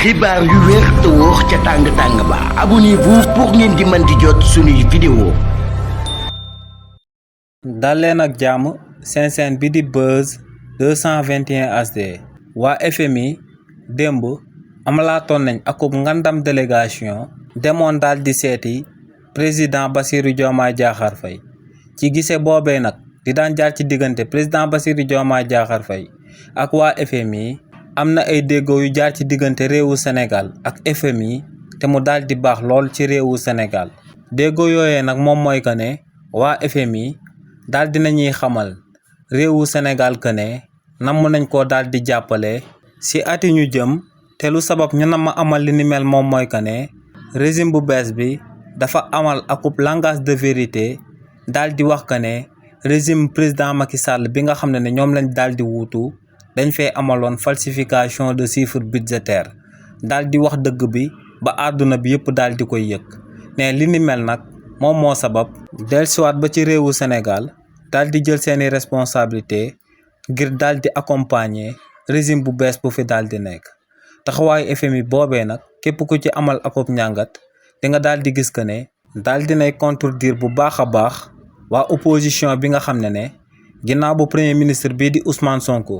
xibaar yu wér te wóor ca tàng-tàng ba abonnez-vous pour ngeen di mën di jot suñuy vidéo. dal leen ak jàmm seen chaîne bi di Buzz 221 HD waa FMI démb amalaatoon nañ akub ngandam délégation demoon daal di seeti président Bassirou Diomaye Diakhar Faye ci gise boobee nag di daan jaar ci diggante président Bassirou Diomaye Diakhar Faye ak waa FMI am na ay déggoo yu jaar ci diggante réewu Sénégal ak FMI te mu daal di baax lool ci réewu Sénégal déggoo yooyee nag moom mooy que ne waa FMI daal dinañuy xamal réewu Sénégal que ne namm nañ koo daal di jàppale si ati ñu jëm te lu sabab ñu nama amal li ni mel moom mooy que ne régime bu bees bi dafa amal akub langage de vérité daal di wax que ne régime président Macky Sall bi nga xam ne ñoom lañ daal di wuutu dañ fee amaloon falsification de chiffre budgétaire daal di wax dëgg bi ba àdduna bi yëpp daal di koy yëg ne li ni mel nag moom moo sabab dellusiwaat ba ci réewu Sénégal daal di jël seeni responsabilité ngir daal di accompagner régime bu bees bu fi daal di nekk taxawaayu FMI boobee nag képp ku ci amal akub njàngat di nga daal di gis que ne daal dinay contredire bu baax a baax waa opposition bi nga xam ne ginnaaw bu premier ministre bii di Ousmane Sonko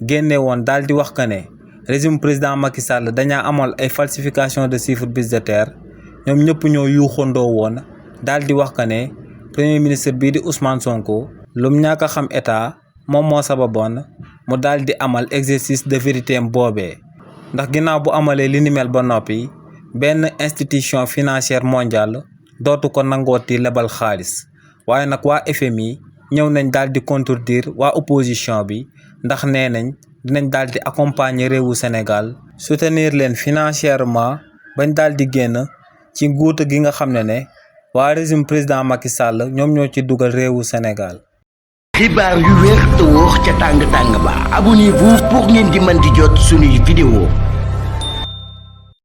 génne woon daal di wax que ne régime président Macky Sall dañaa amal ay falsification de chiffre budgétaire ñoom ñëpp ñoo yuuxandoo woon daal di wax que ne premier ministre bii di Ousmane Sonko lum ñàkk a xam état moom moo sababoon mu daal di amal exercice de vérité am boobee ndax ginnaaw bu amalee li ni mel ba noppi benn institution financière mondiale dootu ko nangooti lebal xaalis waaye nag waa FMI ñëw nañ daal di contredire waa opposition bi ndax nee nañ dinañ daal di accompagner réewu Sénégal soutenir leen financièrement bañ daal di génn ci nguuta gi nga xam ne waa régime président Macky Sall ñoom ñoo ci dugal réewu Sénégal. xibaar yu wér te wóor ca tàng-tàng ba abonnez-vous pour ngeen di mën di jot suñuy vidéo.